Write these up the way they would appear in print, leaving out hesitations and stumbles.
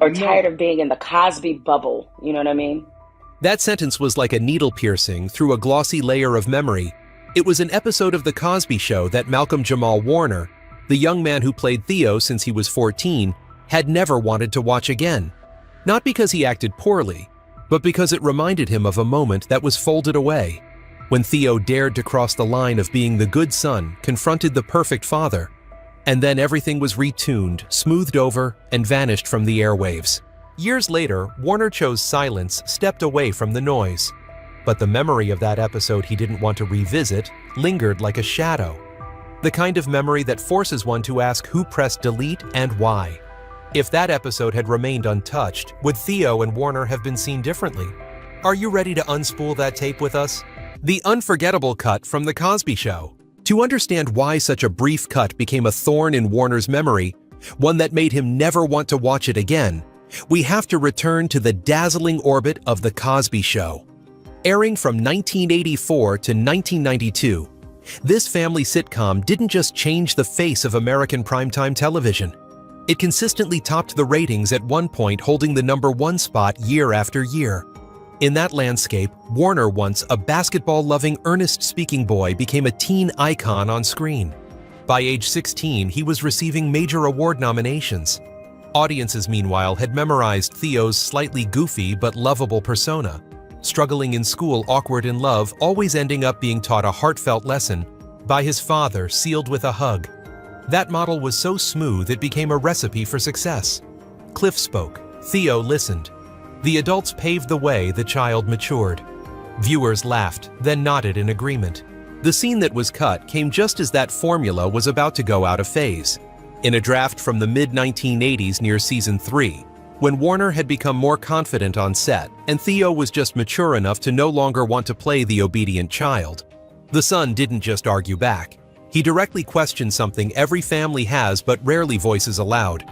or tired No. of being in the Cosby bubble. You know what I mean? That sentence was like a needle piercing through a glossy layer of memory. It was an episode of The Cosby Show that Malcolm Jamal Warner, the young man who played Theo since he was 14, had never wanted to watch again. Not because he acted poorly, but because it reminded him of a moment that was folded away, when Theo dared to cross the line of being the good son, confronted the perfect father, and then everything was retuned, smoothed over, and vanished from the airwaves. Years later, Warner chose silence, stepped away from the noise. But the memory of that episode he didn't want to revisit lingered like a shadow. The kind of memory that forces one to ask who pressed delete and why. If that episode had remained untouched, would Theo and Warner have been seen differently? Are you ready to unspool that tape with us? The unforgettable cut from The Cosby Show. To understand why such a brief cut became a thorn in Warner's memory, one that made him never want to watch it again, we have to return to the dazzling orbit of The Cosby Show. Airing from 1984 to 1992, this family sitcom didn't just change the face of American primetime television. It consistently topped the ratings, at one point holding the #1 spot year after year. In that landscape, Warner, once a basketball-loving, earnest-speaking boy, became a teen icon on screen. By age 16, he was receiving major award nominations. Audiences, meanwhile, had memorized Theo's slightly goofy but lovable persona. Struggling in school, awkward in love, always ending up being taught a heartfelt lesson by his father, sealed with a hug. That model was so smooth it became a recipe for success. Cliff spoke, Theo listened. The adults paved the way, the child matured. Viewers laughed, then nodded in agreement. The scene that was cut came just as that formula was about to go out of phase. In a draft from the mid-1980s near season 3, when Warner had become more confident on set and Theo was just mature enough to no longer want to play the obedient child, the son didn't just argue back. He directly questioned something every family has but rarely voices aloud.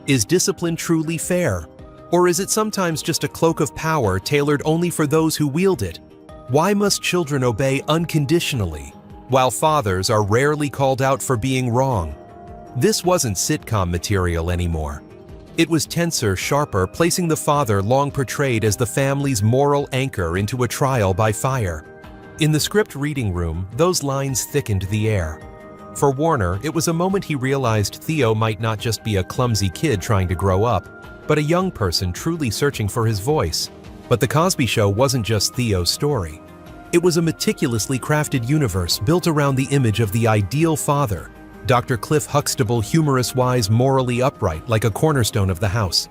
Is discipline truly fair? Or is it sometimes just a cloak of power tailored only for those who wield it? Why must children obey unconditionally, while fathers are rarely called out for being wrong? This wasn't sitcom material anymore. It was tenser, sharper, placing the father long portrayed as the family's moral anchor into a trial by fire. In the script reading room, those lines thickened the air. For Warner, it was a moment he realized Theo might not just be a clumsy kid trying to grow up, but a young person truly searching for his voice. But The Cosby Show wasn't just Theo's story. It was a meticulously crafted universe built around the image of the ideal father, Dr. Cliff Huxtable, humorous, wise, morally upright, like a cornerstone of the house.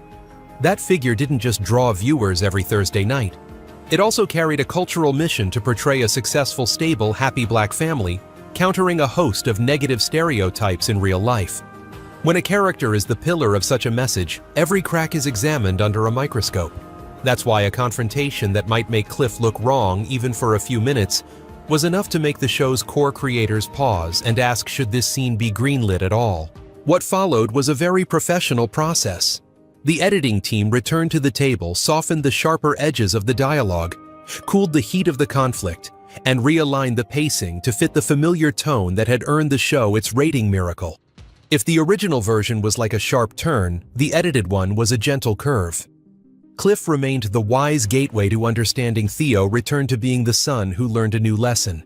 That figure didn't just draw viewers every Thursday night. It also carried a cultural mission to portray a successful, stable, happy black family, countering a host of negative stereotypes in real life. When a character is the pillar of such a message, every crack is examined under a microscope. That's why a confrontation that might make Cliff look wrong even for a few minutes was enough to make the show's core creators pause and ask, should this scene be greenlit at all? What followed was a very professional process. The editing team returned to the table, softened the sharper edges of the dialogue, cooled the heat of the conflict, and realigned the pacing to fit the familiar tone that had earned the show its rating miracle. If the original version was like a sharp turn, the edited one was a gentle curve. Cliff remained the wise gateway to understanding. Theo returned to being the son who learned a new lesson.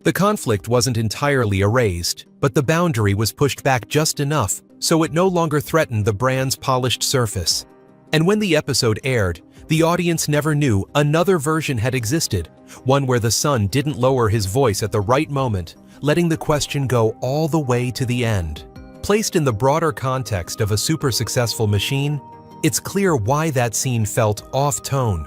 The conflict wasn't entirely erased, but the boundary was pushed back just enough so it no longer threatened the brand's polished surface. And when the episode aired, the audience never knew another version had existed, one where the son didn't lower his voice at the right moment, letting the question go all the way to the end. Placed in the broader context of a super successful machine, it's clear why that scene felt off-tone.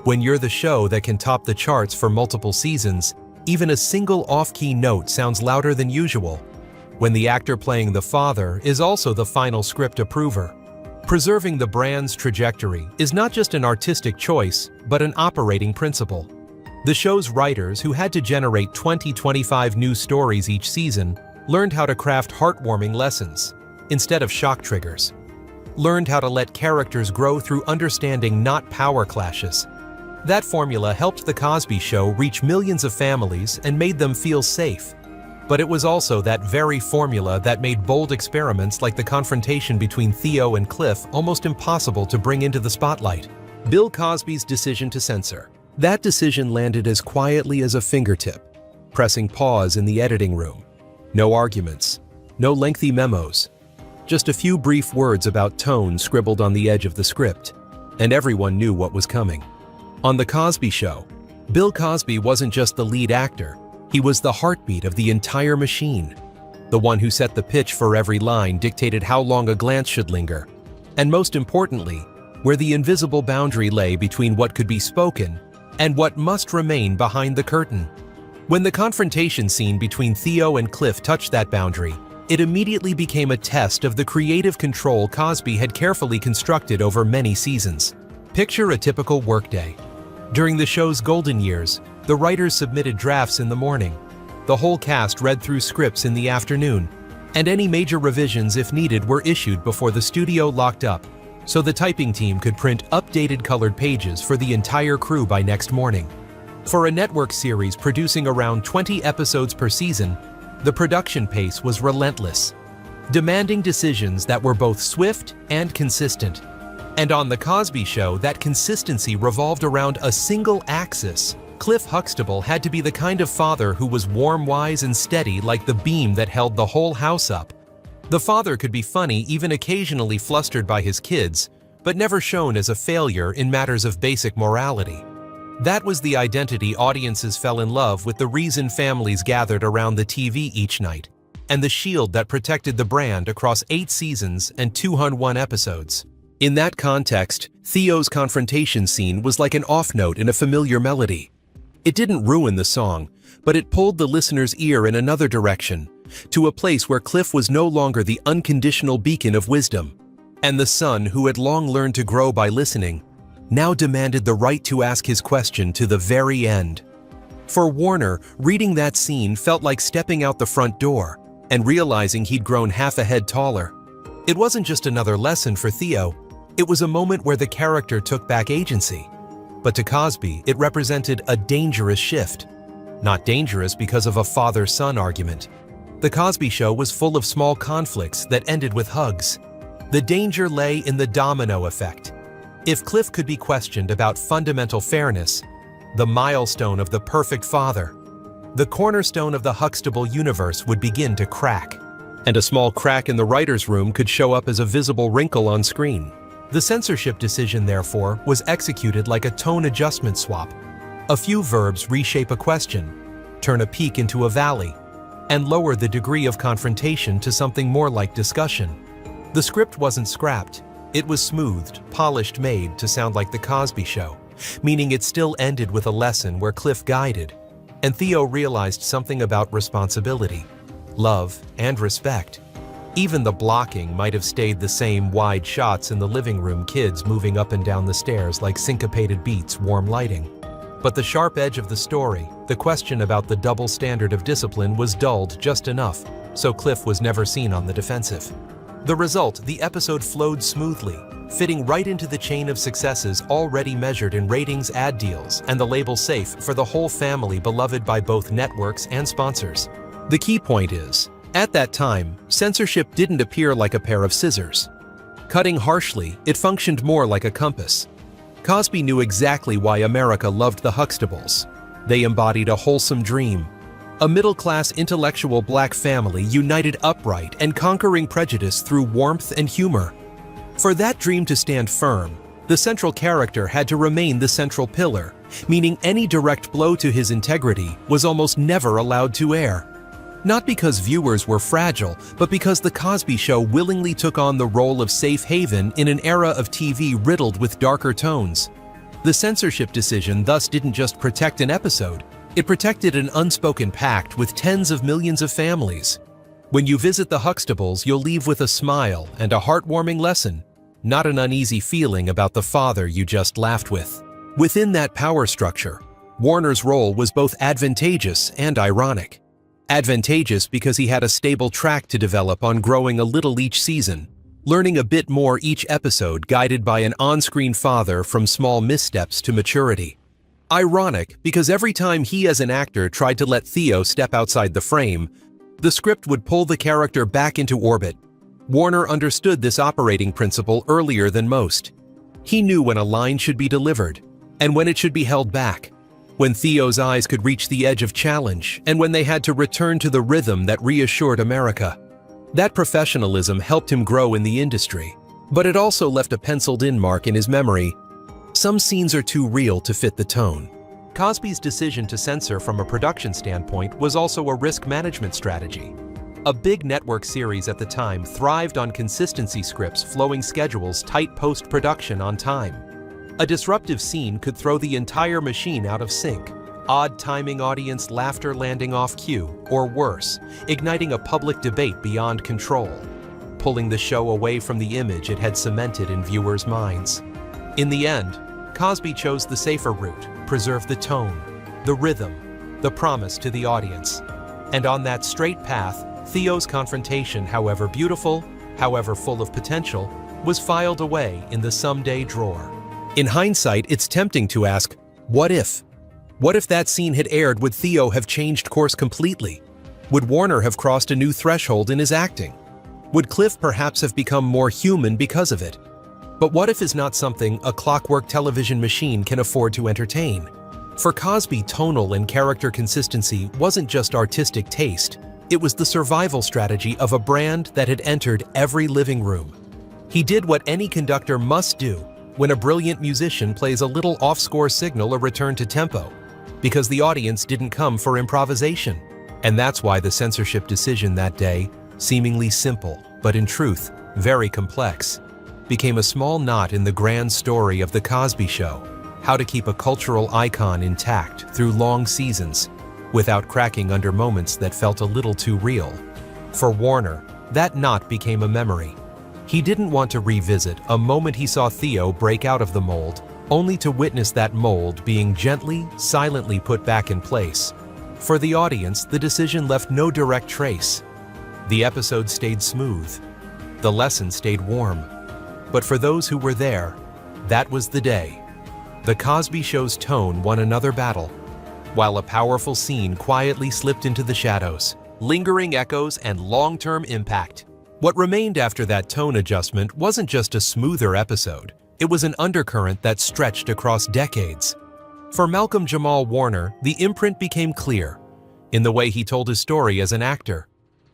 When you're the show that can top the charts for multiple seasons, even a single off-key note sounds louder than usual. When the actor playing the father is also the final script approver. Preserving the brand's trajectory is not just an artistic choice, but an operating principle. The show's writers, who had to generate 20-25 new stories each season, learned how to craft heartwarming lessons instead of shock triggers. Learned how to let characters grow through understanding, not power clashes. That formula helped The Cosby Show reach millions of families and made them feel safe. But it was also that very formula that made bold experiments like the confrontation between Theo and Cliff almost impossible to bring into the spotlight. Bill Cosby's decision to censor. That decision landed as quietly as a fingertip, pressing pause in the editing room. No arguments, no lengthy memos, just a few brief words about tone scribbled on the edge of the script, and everyone knew what was coming. On The Cosby Show, Bill Cosby wasn't just the lead actor, he was the heartbeat of the entire machine. The one who set the pitch for every line, dictated how long a glance should linger, and most importantly, where the invisible boundary lay between what could be spoken and what must remain behind the curtain. When the confrontation scene between Theo and Cliff touched that boundary, it immediately became a test of the creative control Cosby had carefully constructed over many seasons. Picture a typical workday. During the show's golden years, the writers submitted drafts in the morning. The whole cast read through scripts in the afternoon, and any major revisions, if needed, were issued before the studio locked up, so the typing team could print updated colored pages for the entire crew by next morning. For a network series producing around 20 episodes per season, the production pace was relentless, demanding decisions that were both swift and consistent. And on The Cosby Show, that consistency revolved around a single axis. Cliff Huxtable had to be the kind of father who was warm, wise, and steady like the beam that held the whole house up. The father could be funny, even occasionally flustered by his kids, but never shown as a failure in matters of basic morality. That was the identity audiences fell in love with, the reason families gathered around the TV each night, and the shield that protected the brand across 8 seasons and 201 episodes. In that context, Theo's confrontation scene was like an off note in a familiar melody. It didn't ruin the song, but it pulled the listener's ear in another direction, to a place where Cliff was no longer the unconditional beacon of wisdom, and the son who had long learned to grow by listening now demanded the right to ask his question to the very end. For Warner, reading that scene felt like stepping out the front door and realizing he'd grown half a head taller. It wasn't just another lesson for Theo, it was a moment where the character took back agency. But to Cosby, it represented a dangerous shift. Not dangerous because of a father-son argument. The Cosby Show was full of small conflicts that ended with hugs. The danger lay in the domino effect. If Cliff could be questioned about fundamental fairness, the milestone of the perfect father, the cornerstone of the Huxtable universe would begin to crack. And a small crack in the writer's room could show up as a visible wrinkle on screen. The censorship decision, therefore, was executed like a tone adjustment swap. A few verbs reshape a question, turn a peak into a valley, and lower the degree of confrontation to something more like discussion. The script wasn't scrapped. It was smoothed, polished, made to sound like The Cosby Show, meaning it still ended with a lesson where Cliff guided, and Theo realized something about responsibility, love, and respect. Even the blocking might have stayed the same: wide shots in the living room, kids moving up and down the stairs like syncopated beats, warm lighting. But the sharp edge of the story, the question about the double standard of discipline, was dulled just enough, so Cliff was never seen on the defensive. The result, the episode flowed smoothly, fitting right into the chain of successes already measured in ratings, ad deals, and the label safe for the whole family, beloved by both networks and sponsors. The key point is, at that time, censorship didn't appear like a pair of scissors. Cutting harshly, it functioned more like a compass. Cosby knew exactly why America loved the Huxtables. They embodied a wholesome dream. A middle-class intellectual black family united upright and conquering prejudice through warmth and humor. For that dream to stand firm, the central character had to remain the central pillar, meaning any direct blow to his integrity was almost never allowed to air. Not because viewers were fragile, but because The Cosby Show willingly took on the role of safe haven in an era of TV riddled with darker tones. The censorship decision thus didn't just protect an episode, it protected an unspoken pact with tens of millions of families. When you visit the Huxtables, you'll leave with a smile and a heartwarming lesson, not an uneasy feeling about the father you just laughed with. Within that power structure, Warner's role was both advantageous and ironic. Advantageous because he had a stable track to develop on, growing a little each season, learning a bit more each episode, guided by an on-screen father from small missteps to maturity. Ironic because every time he as an actor tried to let Theo step outside the frame, The script would pull the character back into orbit. Warner understood this operating principle earlier than most. He knew when a line should be delivered, and when it should be held back, when Theo's eyes could reach the edge of challenge, and when they had to return to the rhythm that reassured America. That professionalism helped him grow in the industry, but it also left a penciled-in mark in his memory. Some scenes are too real to fit the tone. Cosby's decision to censor from a production standpoint was also a risk management strategy. A big network series at the time thrived on consistency scripts, flowing schedules, tight post-production on time. A disruptive scene could throw the entire machine out of sync, odd timing, audience laughter landing off cue, or worse, igniting a public debate beyond control, pulling the show away from the image it had cemented in viewers' minds. In the end, Cosby chose the safer route, preserve the tone, the rhythm, the promise to the audience. And on that straight path, Theo's confrontation, however beautiful, however full of potential, was filed away in the someday drawer. In hindsight, it's tempting to ask, what if? What if that scene had aired? Would Theo have changed course completely? Would Warner have crossed a new threshold in his acting? Would Cliff perhaps have become more human because of it? But what if is not something a clockwork television machine can afford to entertain? For Cosby, tonal and character consistency wasn't just artistic taste, it was the survival strategy of a brand that had entered every living room. He did what any conductor must do when a brilliant musician plays a little off-score signal a return to tempo, because the audience didn't come for improvisation. And that's why the censorship decision that day, seemingly simple, but in truth, very complex, became a small knot in the grand story of The Cosby Show, how to keep a cultural icon intact through long seasons, without cracking under moments that felt a little too real. For Warner, that knot became a memory. He didn't want to revisit a moment he saw Theo break out of the mold, only to witness that mold being gently, silently put back in place. For the audience, the decision left no direct trace. The episode stayed smooth. The lesson stayed warm. But for those who were there, that was the day. The Cosby Show's tone won another battle, while a powerful scene quietly slipped into the shadows, lingering echoes and long-term impact. What remained after that tone adjustment wasn't just a smoother episode. It was an undercurrent that stretched across decades. For Malcolm Jamal Warner, the imprint became clear in the way he told his story as an actor.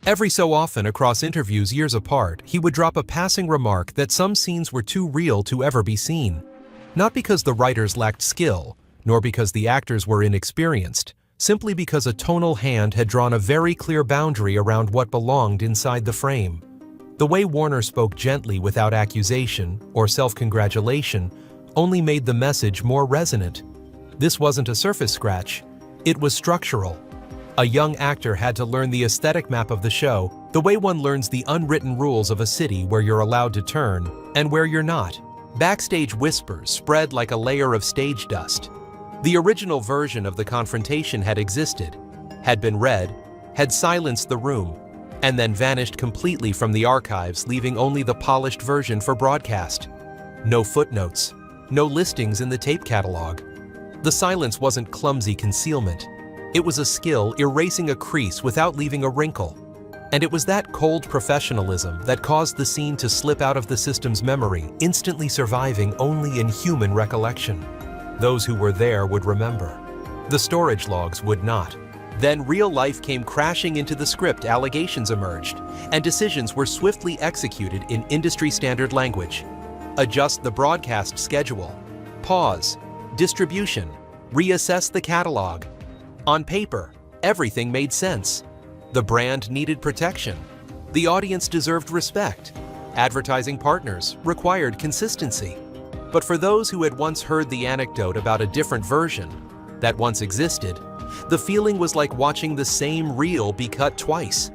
Every so often, across interviews years apart, he would drop a passing remark that some scenes were too real to ever be seen. Not because the writers lacked skill, nor because the actors were inexperienced, simply because a tonal hand had drawn a very clear boundary around what belonged inside the frame. The way Warner spoke gently without accusation or self-congratulation only made the message more resonant. This wasn't a surface scratch, it was structural. A young actor had to learn the aesthetic map of the show, the way one learns the unwritten rules of a city where you're allowed to turn and where you're not. Backstage whispers spread like a layer of stage dust. The original version of the confrontation had existed, had been read, had silenced the room, and then vanished completely from the archives, leaving only the polished version for broadcast. No footnotes, no listings in the tape catalog. The silence wasn't clumsy concealment. It was a skill erasing a crease without leaving a wrinkle. And it was that cold professionalism that caused the scene to slip out of the system's memory, instantly surviving only in human recollection. Those who were there would remember. The storage logs would not. Then real life came crashing into the script, allegations emerged, and decisions were swiftly executed in industry-standard language. Adjust the broadcast schedule. Pause. Distribution. Reassess the catalog. On paper, everything made sense. The brand needed protection. The audience deserved respect. Advertising partners required consistency. But for those who had once heard the anecdote about a different version that once existed, the feeling was like watching the same reel be cut twice.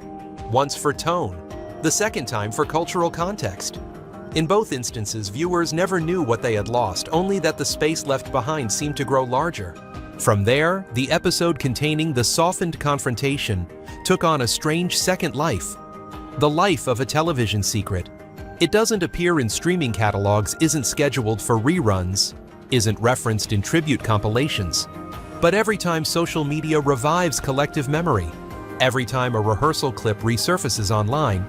Once for tone, the second time for cultural context. In both instances, viewers never knew what they had lost, only that the space left behind seemed to grow larger. From there, the episode containing the softened confrontation took on a strange second life. The life of a television secret. It doesn't appear in streaming catalogs, isn't scheduled for reruns, isn't referenced in tribute compilations. But every time social media revives collective memory, Every time a rehearsal clip resurfaces online,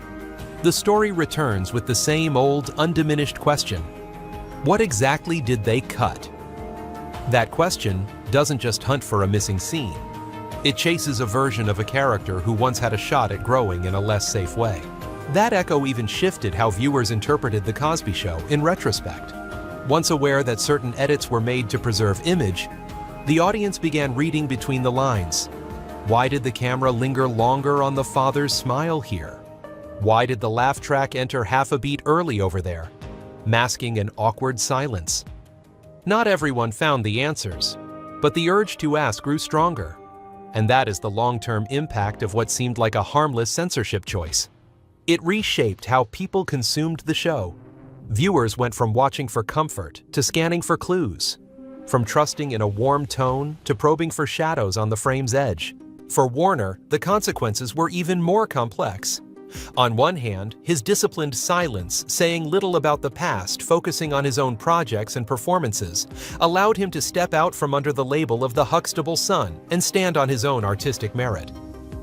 the story returns with the same old, undiminished question: what exactly did they cut? That question doesn't just hunt for a missing scene. It chases a version of a character who once had a shot at growing in a less safe way. That echo even shifted how viewers interpreted The Cosby Show in retrospect. Once aware that certain edits were made to preserve image, the audience began reading between the lines. Why did the camera linger longer on the father's smile here? Why did the laugh track enter half a beat early over there, masking an awkward silence? Not everyone found the answers, but the urge to ask grew stronger. And that is the long-term impact of what seemed like a harmless censorship choice. It reshaped how people consumed the show. Viewers went from watching for comfort to scanning for clues, from trusting in a warm tone to probing for shadows on the frame's edge. For Warner, the consequences were even more complex. On one hand, his disciplined silence, saying little about the past, focusing on his own projects and performances, allowed him to step out from under the label of the Huxtable son and stand on his own artistic merit.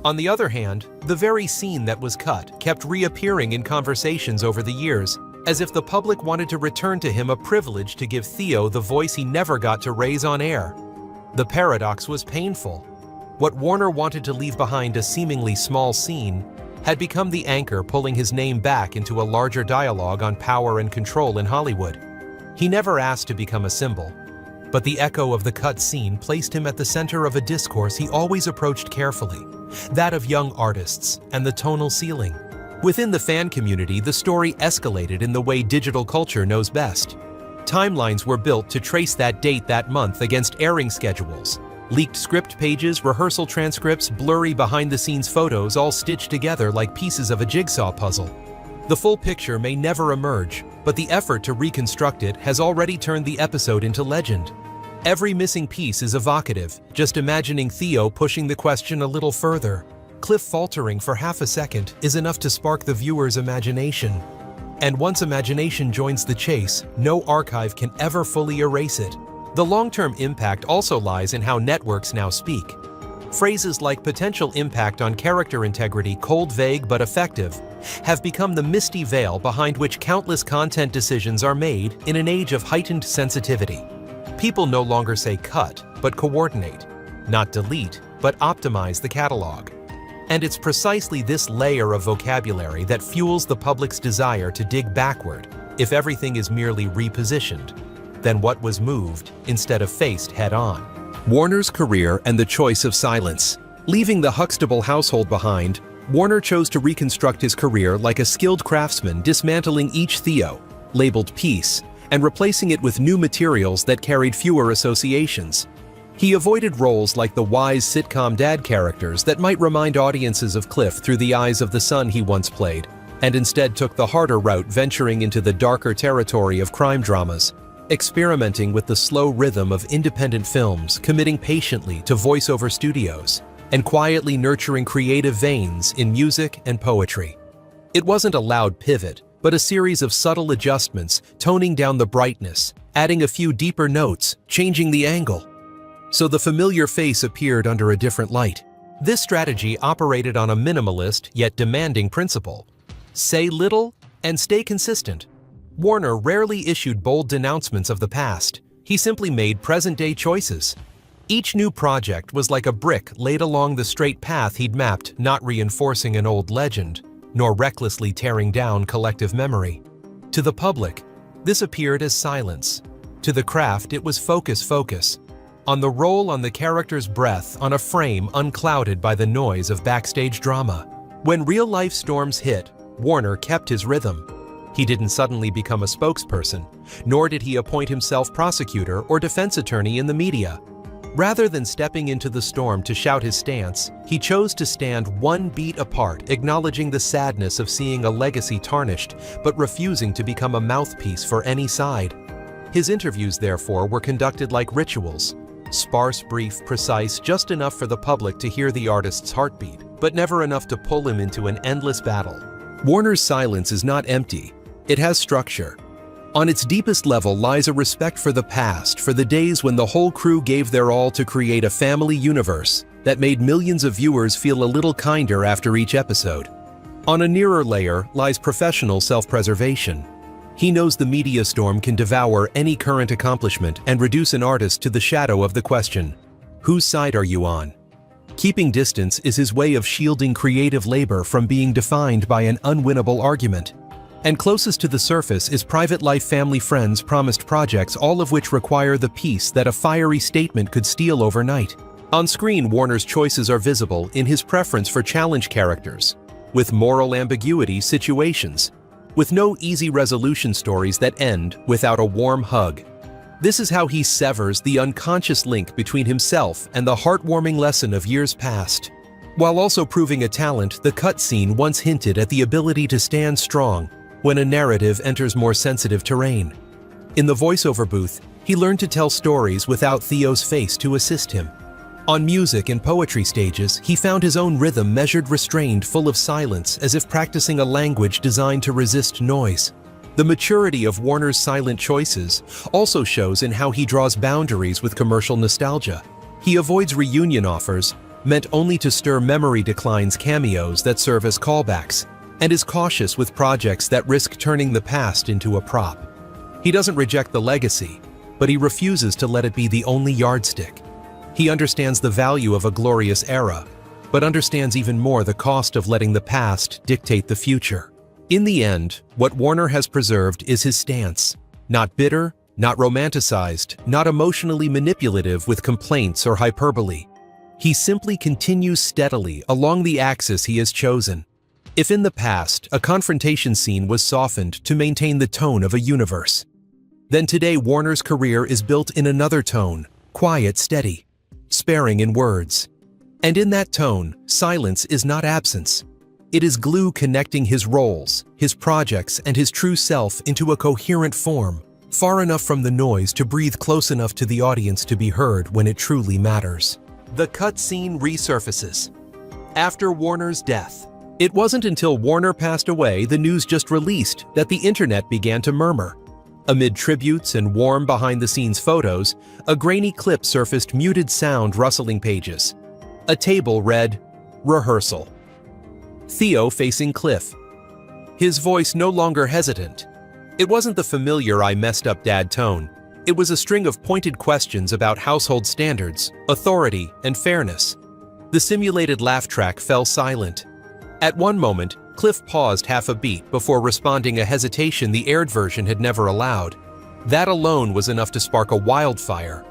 On the other hand, the very scene that was cut kept reappearing in conversations over the years, as if the public wanted to return to him a privilege to give Theo the voice he never got to raise on air. The paradox was painful. What Warner wanted to leave behind, a seemingly small scene, had become the anchor pulling his name back into a larger dialogue on power and control in Hollywood. He never asked to become a symbol, but the echo of the cut scene placed him at the center of a discourse he always approached carefully, that of young artists and the tonal ceiling. Within the fan community, the story escalated in the way digital culture knows best. Timelines were built to trace that date that month against airing schedules. Leaked script pages, rehearsal transcripts, blurry behind-the-scenes photos all stitched together like pieces of a jigsaw puzzle. The full picture may never emerge, but the effort to reconstruct it has already turned the episode into legend. Every missing piece is evocative, just imagining Theo pushing the question a little further. Cliff faltering for half a second is enough to spark the viewer's imagination. And once imagination joins the chase, no archive can ever fully erase it. The long-term impact also lies in how networks now speak. Phrases like potential impact on character integrity, cold, vague, but effective, have become the misty veil behind which countless content decisions are made in an age of heightened sensitivity. People no longer say cut, but coordinate, not delete, but optimize the catalog. And it's precisely this layer of vocabulary that fuels the public's desire to dig backward. If everything is merely repositioned, then what was moved instead of faced head-on? Warner's career and the choice of silence. Leaving the Huxtable household behind, Warner chose to reconstruct his career like a skilled craftsman, dismantling each Theo, labeled piece, and replacing it with new materials that carried fewer associations. He avoided roles like the wise sitcom dad characters that might remind audiences of Cliff through the eyes of the son he once played, and instead took the harder route, venturing into the darker territory of crime dramas, experimenting with the slow rhythm of independent films, committing patiently to voiceover studios, and quietly nurturing creative veins in music and poetry. It wasn't a loud pivot, but a series of subtle adjustments, toning down the brightness, adding a few deeper notes, changing the angle. So the familiar face appeared under a different light. This strategy operated on a minimalist yet demanding principle. Say little and stay consistent. Warner rarely issued bold denouncements of the past. He simply made present-day choices. Each new project was like a brick laid along the straight path he'd mapped, not reinforcing an old legend, nor recklessly tearing down collective memory. To the public, this appeared as silence. To the craft, it was focus. On the roll, on the character's breath, on a frame unclouded by the noise of backstage drama. When real-life storms hit, Warner kept his rhythm. He didn't suddenly become a spokesperson, nor did he appoint himself prosecutor or defense attorney in the media. Rather than stepping into the storm to shout his stance, he chose to stand one beat apart, acknowledging the sadness of seeing a legacy tarnished, but refusing to become a mouthpiece for any side. His interviews, therefore, were conducted like rituals. Sparse, brief, precise, just enough for the public to hear the artist's heartbeat, but never enough to pull him into an endless battle. Warner's silence is not empty. It has structure. On its deepest level lies a respect for the past, for the days when the whole crew gave their all to create a family universe, that made millions of viewers feel a little kinder after each episode. On a nearer layer lies professional self-preservation. He knows the media storm can devour any current accomplishment and reduce an artist to the shadow of the question, whose side are you on? Keeping distance is his way of shielding creative labor from being defined by an unwinnable argument. And closest to the surface is private life, family, friends, promised projects, all of which require the peace that a fiery statement could steal overnight. On screen, Warner's choices are visible in his preference for challenge characters, with moral ambiguity situations, with no easy resolution stories that end without a warm hug. This is how he severs the unconscious link between himself and the heartwarming lesson of years past. While also proving a talent, the cutscene once hinted at the ability to stand strong when a narrative enters more sensitive terrain. In the voiceover booth, he learned to tell stories without Theo's face to assist him. On music and poetry stages, he found his own rhythm, measured, restrained, full of silence, as if practicing a language designed to resist noise. The maturity of Warner's silent choices also shows in how he draws boundaries with commercial nostalgia. He avoids reunion offers, meant only to stir memory declines, cameos that serve as callbacks, and is cautious with projects that risk turning the past into a prop. He doesn't reject the legacy, but he refuses to let it be the only yardstick. He understands the value of a glorious era, but understands even more the cost of letting the past dictate the future. In the end, what Warner has preserved is his stance. Not bitter, not romanticized, not emotionally manipulative with complaints or hyperbole. He simply continues steadily along the axis he has chosen. If in the past, a confrontation scene was softened to maintain the tone of a universe, then today Warner's career is built in another tone, quiet, steady, sparing in words. And in that tone, silence is not absence. It is glue connecting his roles, his projects, and his true self into a coherent form, far enough from the noise to breathe close enough to the audience to be heard when it truly matters. The cutscene resurfaces. After Warner's death. It wasn't until Warner passed away, the news just released, that the internet began to murmur. Amid tributes and warm behind-the-scenes photos, a grainy clip surfaced, muted sound rustling pages. A table read, "Rehearsal." Theo facing Cliff. His voice no longer hesitant. It wasn't the familiar "I messed up dad" tone. It was a string of pointed questions about household standards, authority, and fairness. The simulated laugh track fell silent. At one moment, Cliff paused half a beat before responding, a hesitation the aired version had never allowed. That alone was enough to spark a wildfire.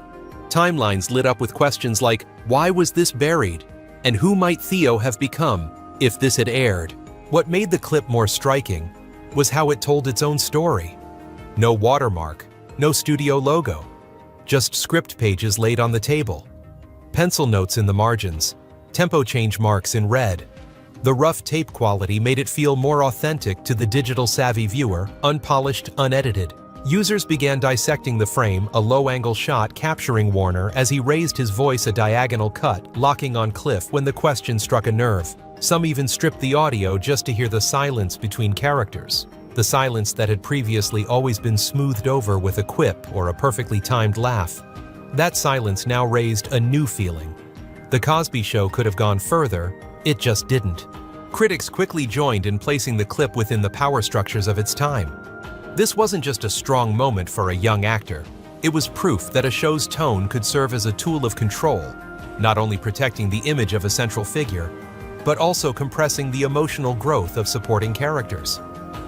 Timelines lit up with questions like, why was this buried? And who might Theo have become if this had aired? What made the clip more striking was how it told its own story. No watermark, no studio logo, just script pages laid on the table. Pencil notes in the margins, tempo change marks in red. The rough tape quality made it feel more authentic to the digital-savvy viewer, unpolished, unedited. Users began dissecting the frame, a low-angle shot capturing Warner as he raised his voice, a diagonal cut, locking on Cliff when the question struck a nerve. Some even stripped the audio just to hear the silence between characters, the silence that had previously always been smoothed over with a quip or a perfectly timed laugh. That silence now raised a new feeling. The Cosby Show could have gone further, it just didn't. Critics quickly joined in placing the clip within the power structures of its time. This wasn't just a strong moment for a young actor. It was proof that a show's tone could serve as a tool of control, not only protecting the image of a central figure, but also compressing the emotional growth of supporting characters.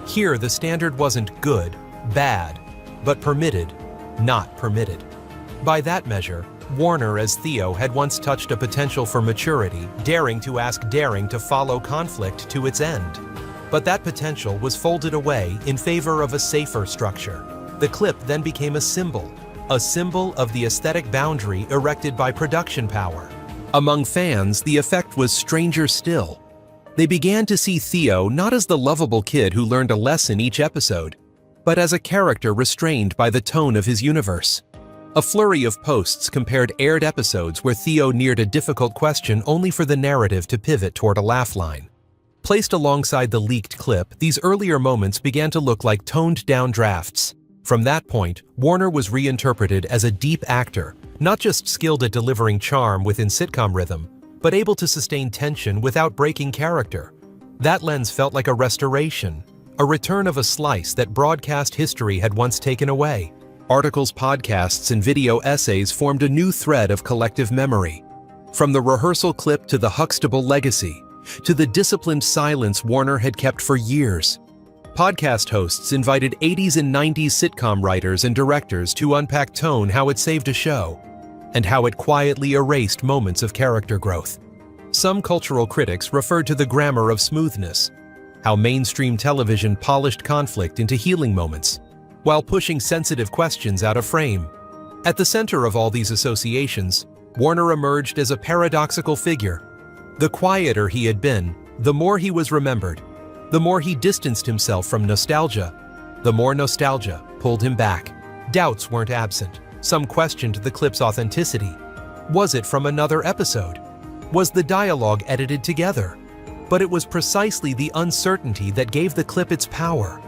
Here, the standard wasn't good, bad, but permitted, not permitted. By that measure, Warner as Theo had once touched a potential for maturity, daring to ask, daring to follow conflict to its end. But that potential was folded away in favor of a safer structure. The clip then became a symbol of the aesthetic boundary erected by production power. Among fans, the effect was stranger still. They began to see Theo not as the lovable kid who learned a lesson each episode, but as a character restrained by the tone of his universe. A flurry of posts compared aired episodes where Theo neared a difficult question only for the narrative to pivot toward a laugh line. Placed alongside the leaked clip, these earlier moments began to look like toned-down drafts. From that point, Warner was reinterpreted as a deep actor, not just skilled at delivering charm within sitcom rhythm, but able to sustain tension without breaking character. That lens felt like a restoration, a return of a slice that broadcast history had once taken away. Articles, podcasts, and video essays formed a new thread of collective memory. From the rehearsal clip to the Huxtable legacy, to the disciplined silence Warner had kept for years. Podcast hosts invited 80s and 90s sitcom writers and directors to unpack tone, how it saved a show, and how it quietly erased moments of character growth. Some cultural critics referred to the grammar of smoothness, how mainstream television polished conflict into healing moments, while pushing sensitive questions out of frame. At the center of all these associations, Warner emerged as a paradoxical figure. The quieter he had been, the more he was remembered. The more he distanced himself from nostalgia, the more nostalgia pulled him back. Doubts weren't absent. Some questioned the clip's authenticity. Was it from another episode? Was the dialogue edited together? But it was precisely the uncertainty that gave the clip its power.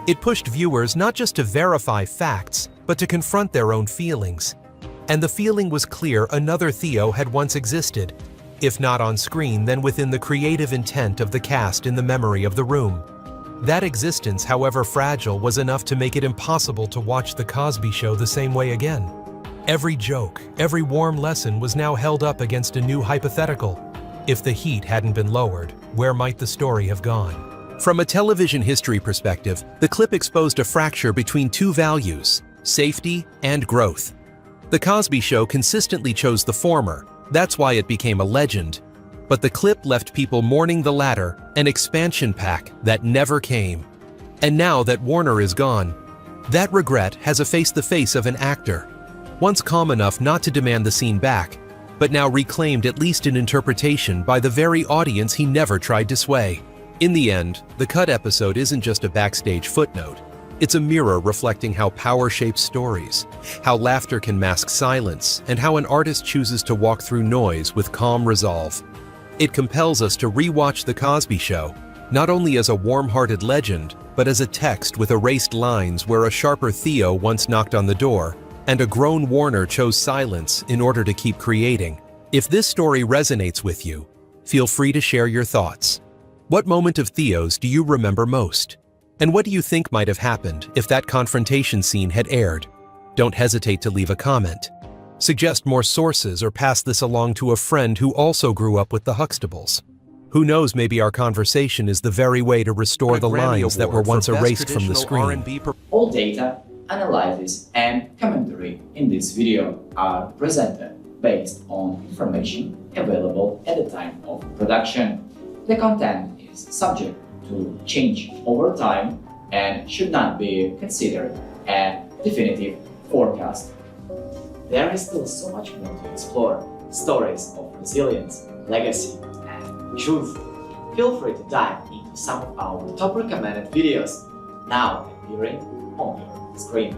It pushed viewers not just to verify facts, but to confront their own feelings. And the feeling was clear: another Theo had once existed, if not on screen, then within the creative intent of the cast in the memory of the room. That existence, however fragile, was enough to make it impossible to watch The Cosby Show the same way again. Every joke, every warm lesson was now held up against a new hypothetical. If the heat hadn't been lowered, where might the story have gone? From a television history perspective, the clip exposed a fracture between two values: safety and growth. The Cosby Show consistently chose the former. That's why it became a legend. But the clip left people mourning the latter, an expansion pack that never came. And now that Warner is gone, that regret has effaced the face of an actor, once calm enough not to demand the scene back, but now reclaimed at least in interpretation by the very audience he never tried to sway. In the end, the cut episode isn't just a backstage footnote. It's a mirror reflecting how power shapes stories, how laughter can mask silence, and how an artist chooses to walk through noise with calm resolve. It compels us to re-watch The Cosby Show, not only as a warm-hearted legend, but as a text with erased lines where a sharper Theo once knocked on the door, and a grown Warner chose silence in order to keep creating. If this story resonates with you, feel free to share your thoughts. What moment of Theo's do you remember most? And what do you think might have happened if that confrontation scene had aired? Don't hesitate to leave a comment. Suggest more sources or pass this along to a friend who also grew up with the Huxtables. Who knows, maybe our conversation is the very way to restore the lines that were once erased from the screen. All data, analysis, and commentary in this video are presented based on information available at the time of production. The content is subject to change over time and should not be considered a definitive forecast. There is still so much more to explore: stories of resilience, legacy, and truth. Feel free to dive into some of our top recommended videos now appearing on your screen.